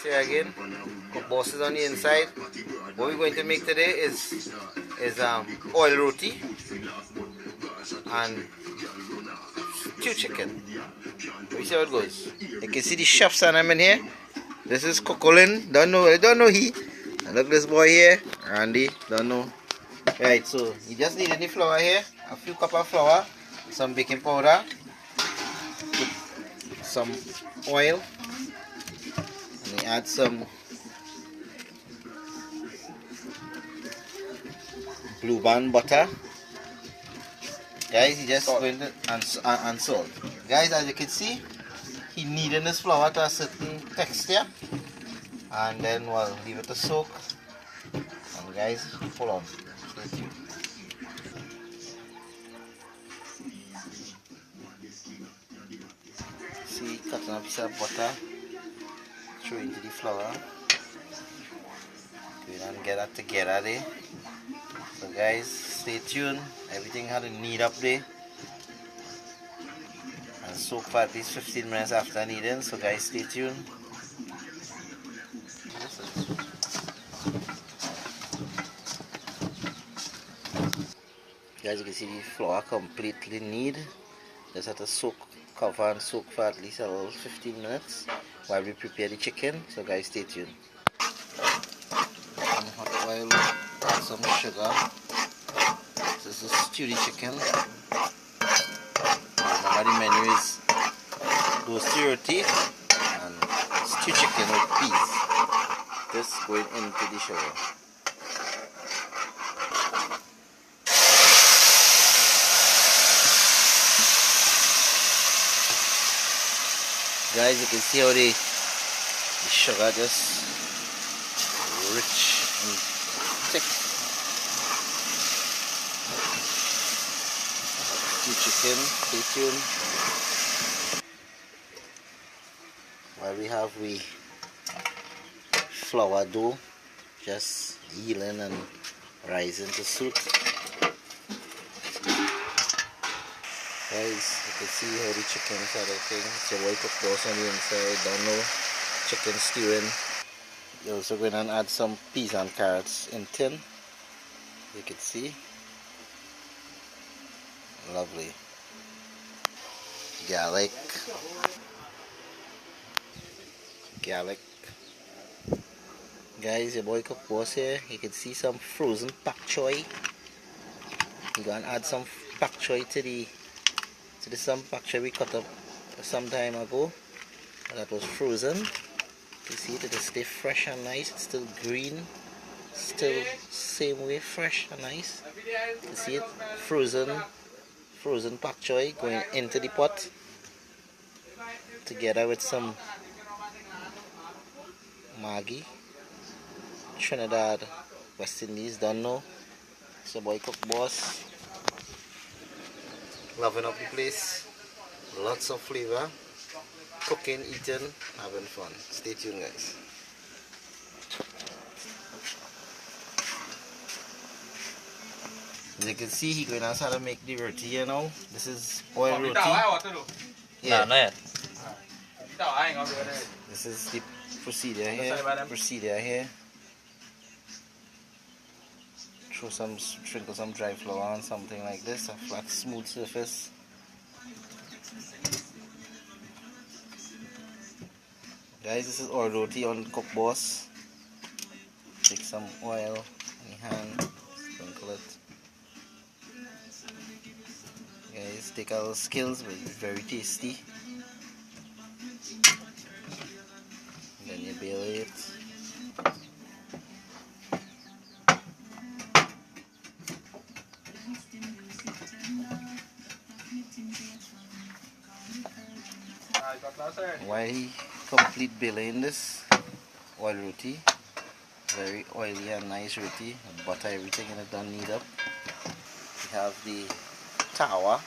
Here again, cook boss is on the inside. What we're going to make today is oil roti and stew chicken. We see how it goes. You can see the chefs and I'm in here. This is Cocolin. I don't know he. And look this boy here, Randy. Don't know. Right, so you just need any flour here. A few cup of flour, some baking powder, some oil, and you add some blue band butter. Guys, you just going to and salt. Guys, as you can see, he kneading this flour to a certain texture, and then we'll leave it to soak. And guys, hold on. Stay tuned. See, cutting a piece of butter, throw into the flour. Go and get that together there. So guys, stay tuned. Everything had to knead up there and soak for at least 15 minutes after kneading. So guys, stay tuned. Guys, you can see the flour completely knead. Just have to soak, cover and soak for at least a little 15 minutes while we prepare the chicken. So guys, stay tuned. Some hot oil, add some sugar. This is stewy chicken. Remember the menu is roasted roti and stew chicken with peas. This going into the sugar. Guys, you can see how the sugar just rich and thick. Stew chicken, stay tuned. While we have flour dough just healing and rising to suit. Guys, you can see how the chickens are looking. It's a white cooked boss on the inside, down low, chicken stewing. You're also going to add some peas and carrots in tin. You can see. Lovely. Garlic. Guys, your boy cook boss here. You can see some frozen pak choy. You're going to add some pak choy to the some pak choy we cut up some time ago. That was frozen. You see it is still fresh and nice. It's still green. Still same way, fresh and nice. You see it? Frozen pak choy going into the pot together with some Maggi, Trinidad, West Indies, don't know. It's your boy cook boss. Loving up the place. Lots of flavor. Cooking, eating, having fun. Stay tuned, guys. As you can see, he's going to ask how to make the roti here now. This is oil roti. Yeah. This is the procedure here. Sprinkle some dry flour on something like this, a flat smooth surface. Guys, this is oil roti on cook boss. Take some oil in your hand, sprinkle it. Guys, take a little skills, but it's very tasty. And then you bail it. While he complete bailing this oil roti, very oily and nice roti, butter everything in it done knead up. We have the tawa,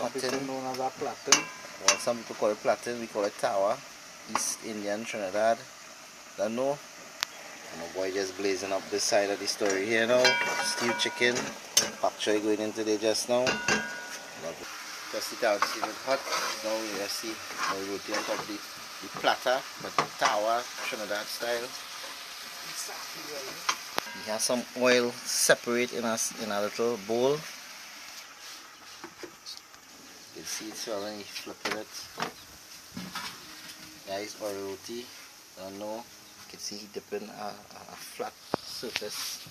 hot tin, well, some people call it platin, we call it tawa, East Indian, Trinidad, don't know. My boy just blazing up this side of the story here now. Stewed chicken, pak choy going into there just now. Test it out, see if it's hot. Now we see oil roti on top of the platter, but tower, Trinidad style. We have some oil separate in a little bowl. You can see it swelling, you flipping it. Guys, oil roti. Don't know. You can see he dipping a flat surface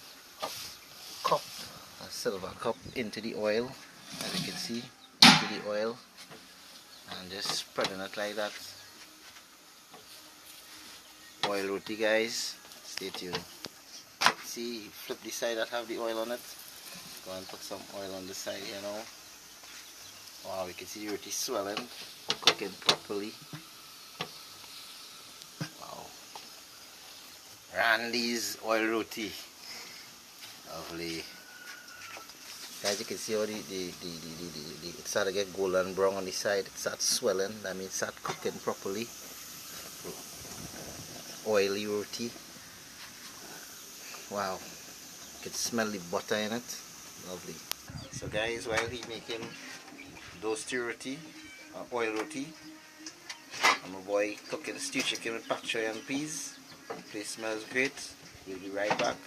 cup, a silver cup, into the oil, as you can see, into the oil, and just spreading it like that. Oil roti, guys. Stay tuned. See, flip the side that have the oil on it. Go and put some oil on the side here now. Wow, you can see the roti swelling, cooking properly. Wow. Randy's oil roti. Lovely. Guys, you can see how it started to get golden brown on the side. It starts swelling. That means it starts cooking properly. Oily roti. Wow. You can smell the butter in it. Lovely. So guys, while he's making those two roti, oil roti, and my boy cooking stew chicken with pak choy and peas. The place smells great. We'll be right back.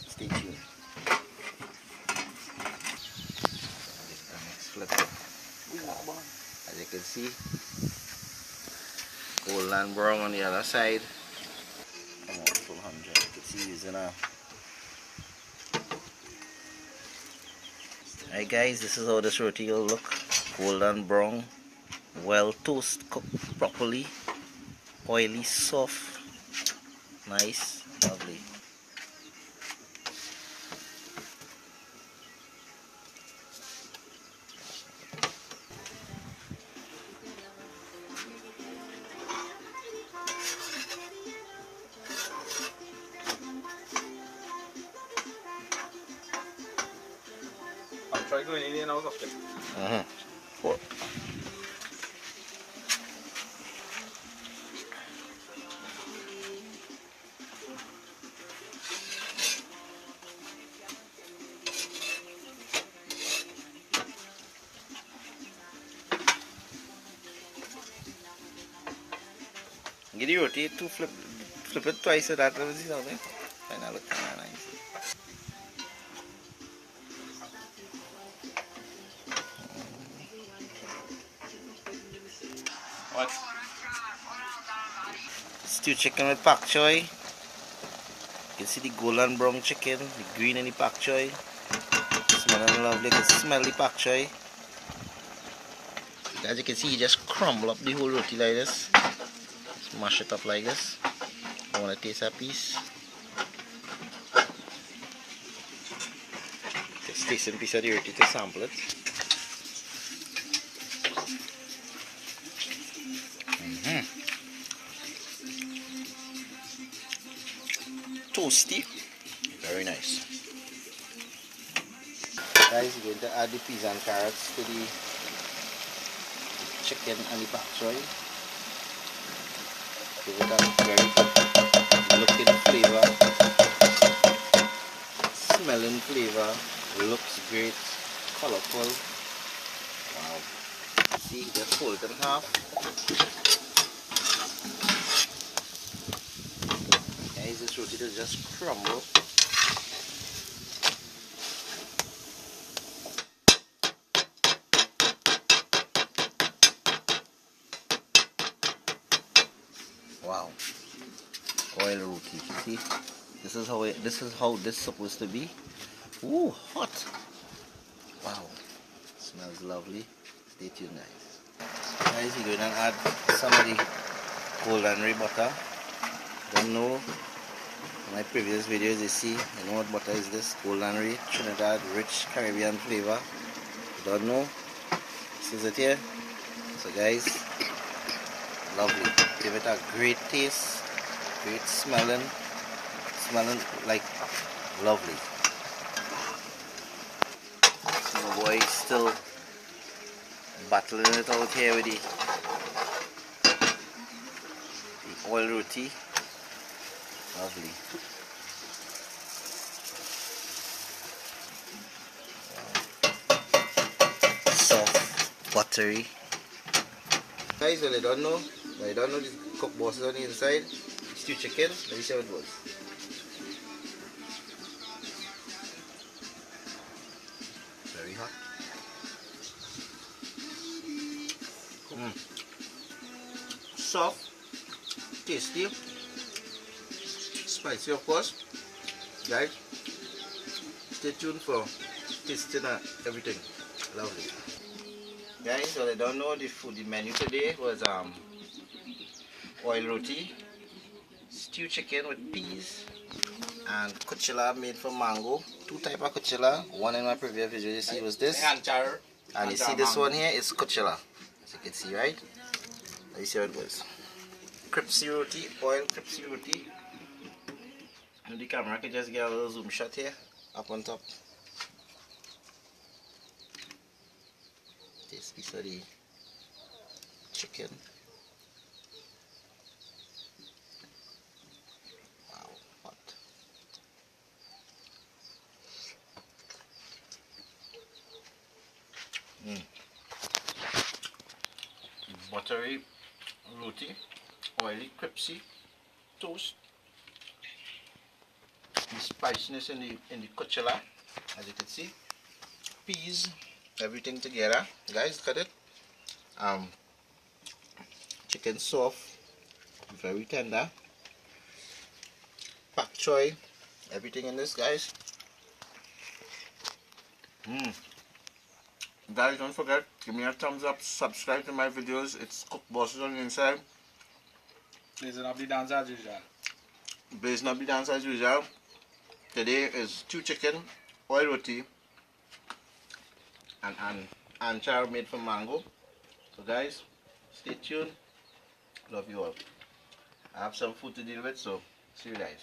Stay tuned. Let's flip it. As you can see, golden brown on the other side. Come on, full 100. You can see using a. Alright guys, this is how this roti will look. Golden brown, well toasted, cooked properly, oily, soft, nice, lovely. I'll try going in and out of it. Four. Get the roti to flip it twice so that was the other. And I look kind of nice. What? Stew chicken with pak choy. You can see the golden brown chicken, the green in the pak choy. Smelling lovely. You can smell the pak choy. As you can see, you just crumble up the whole roti like this. Just mash it up like this. I want to taste a piece. Just taste a piece of the roti to sample it. Toasty, very nice. Guys, you're going to add the peas and carrots to the chicken and the pak choy. Give it a very good looking flavor, smelling flavor, looks great, colorful. Wow. See, just fold it in half. Guys, this roti will just crumble. Wow, oil roti. See, this is how this is supposed to be. Ooh, hot! Wow, smells lovely. Stay tuned, guys. Guys, you're gonna add some of the golden butter. Don't know. In my previous videos, you see, you know what butter is this? Golden Trinidad, rich Caribbean flavor. Don't know? This is it here. So, guys, lovely. Give it a great taste, great smelling like lovely. So my boy is still battling it out here with the oil roti. Lovely. Soft. buttery. Guys, well, I don't know. I don't know the cook bosses on the inside. Stew chicken. Let me see how it goes. Very hot. Soft, tasty, spicy of course. Guys, stay tuned for tasting everything. Lovely. Guys, well, I don't know the food. The menu today was oil roti, stew chicken with peas, and kuchila made from mango. Two type of kuchila. One in my previous video you see was this, and you see this one here is kuchila, as you can see, right? Let me see how it goes. Crispy roti, oil crispy roti. And the camera can just get a little zoom shot here, up on top. This piece of the chicken. Wow, hot. Buttery roti, oily crispy toast. The spiciness in the kuchela, as you can see. Peas, everything together. Guys, look at it. Chicken soft, very tender. Pak choy, everything in this, guys. Guys, don't forget, give me a thumbs up, subscribe to my videos. It's Cook Bosses on the inside. Blazing up the dance as usual. Blazing up the dance as usual. Today is stew chicken, oil roti, and anchar made from mango. So guys, stay tuned. Love you all. I have some food to deal with, so see you guys.